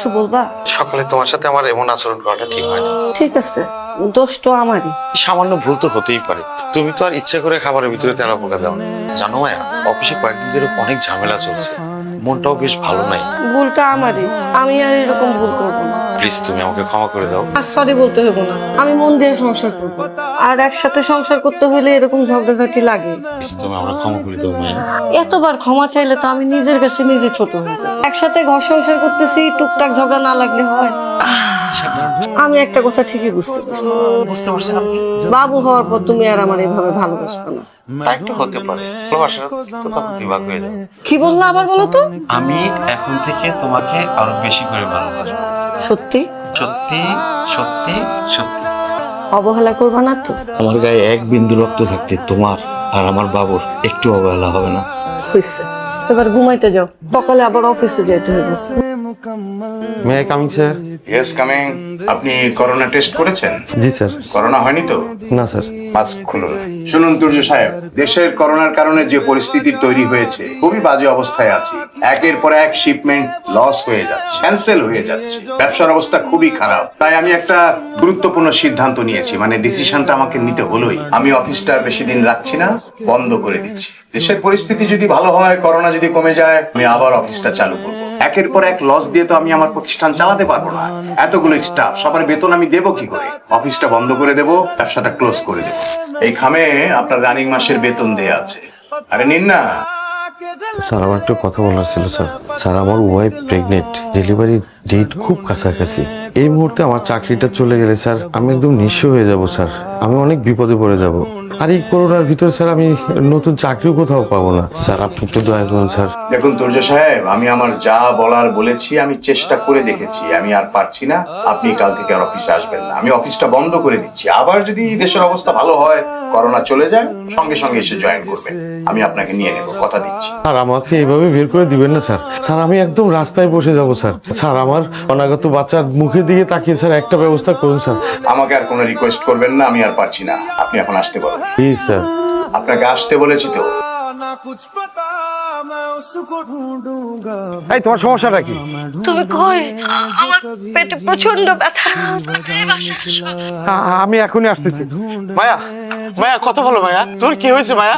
কিছু বলবা? সকালে তোমার সাথে আমার এমন আচরণ করাটা ঠিক হয় না। ঠিক আছে, দোষ তো আমারই। সামান্য ভুল তো হতেই পারে। তুমি তো আর ইচ্ছা করে খাবারের ভিতরে তেলা পোকা দাও না। জানো মায়া, অফিসে কয়েকদিন ধরে অনেক ঝামেলা চলছে, মনটাও বেশ ভালো নাই। ভুলটা আমারই, আমি আর এরকম ভুল করবো না। প্লিজ তুমি আমাকে ক্ষমা করে দাও। আর সরি বলতে হইব না, আমি মন দিয়ে সংসার করবো। আর একসাথে সংসার করতে হইলে এরকম ঝগড়াঝাটি লাগে। প্লিজ তুমি আমরা ক্ষমা করে দাও মায়া। এতবার ক্ষমা চাইলে তো আমি নিজের কাছে নিজে ছোট হয়ে যাই। একসাথে ঘর সংসার করতেছি, টুকটাক ঝগড়া না লাগলে হয়? আমি একটা কথা ঠিকই বুঝতে পারছি। বুঝতে পারছেন আপনি? বাবু হওয়ার পর তুমি আর আমার এইভাবে ভালোবাসবে না। তা একটু হতে পারে, ভালোবাসা তো তখন দিবাগ হয়ে যাবে। কি বললা আবার বলো তো? আমি এখন থেকে তোমাকে আরো বেশি করে ভালোবাসবো। সত্যি? সত্যি সত্যি সত্যি। অবহেলা করবা না তো? আমার গায়ে এক বিন্দু রক্ত থাকতে তোমার আর আমার বাবুর একটু অবহেলা হবে না। হয়েছে, এবার ঘুমাইতে যাও, সকালে আবার অফিসে যেতে হবে। May I coming sir? Yes coming. আপনি করোনা টেস্ট করেছেন? জি স্যার। করোনা হয়নি তো? না স্যার। মাস্ক খুলুন। শুনুন তুর্য সাহেব, দেশের করোনার কারণে যে পরিস্থিতির তৈরি হয়েছে, খুবই বাজে অবস্থায় আছি। একের পর এক শিপমেন্ট লস হয়ে যাচ্ছে, ক্যান্সেল হয়ে যাচ্ছে, ব্যবসার অবস্থা খুবই খারাপ। তাই আমি একটা গুরুত্বপূর্ণ সিদ্ধান্ত নিয়েছি, মানে ডিসিশনটা আমাকে নিতে হলোই। আমি অফিসটা বেশি দিন রাখছি না, বন্ধ করে দিচ্ছি। দেশের পরিস্থিতি যদি ভালো হয়, করোনা যদি কমে যায়, আমি আবার অফিসটা চালু করবো। একের পর এক লস দিয়ে তো আমি আমার প্রতিষ্ঠান চালাতে পারবো না। এতগুলো স্টাফ, সবার বেতন আমি দেবো কি করে? অফিসটা বন্ধ করে দেবো, ব্যবসাটা ক্লোজ করে দেবো। এই খামে আপনার রানিং মাসের বেতন দেয়া আছে, আরে নিন না। স্যার আমার একটু কথা বলার ছিল স্যার। স্যার আমার ওয়াইফ প্রেগনেন্ট, ডেলিভারি ডেট খুব কাছাকাছি। এই মুহূর্তে আমার চাকরিটা চলে গেলে স্যার আমি একদম নিঃস্ব হয়ে যাব স্যার। আমি অনেক বিপদে পড়ে যাব। আর এই করোনার ভিতরে স্যার আমি নতুন চাকরিও কোথাও পাবো না। স্যার আপনি একটু দয়া করুন স্যার। দেখুন তুর্য সাহেব, আমি আমার যা বলার বলেছি, আমি চেষ্টা করে দেখেছি, আমি আর পারছি না। আপনি কাল থেকে আর অফিসে আসবেন না, আমি অফিসটা বন্ধ করে দিচ্ছি। আবার যদি দেশের অবস্থা ভালো হয়, করোনা চলে যায়, সঙ্গে সঙ্গে এসে জয়েন করবেন। আমি আপনাকে নিয়ে নেব, কথা দিচ্ছি। আর আমাকে এইভাবে বের করে দিবেন না স্যার। স্যার আমি একদম রাস্তায় বসে যাব স্যার। স্যার আমার অনাগত বাচ্চার মুখের দিকে তাকিয়ে স্যার একটা ব্যবস্থা করুন স্যার। আমাকে আর কোনো রিকোয়েস্ট করবেন না, আমি আর পারছি না। আপনি এখন আসতে পারেন। Please sir. আপনাকে আসতে বলেছি তো। এই তোমার সমস্যাটা কি? তুমি কই? আমার পেটে প্রচন্ড ব্যথা। আমি এখনই আসতেছি। মায়া, মায়া কথা বলো মায়া, তোর কি হয়েছে মায়া?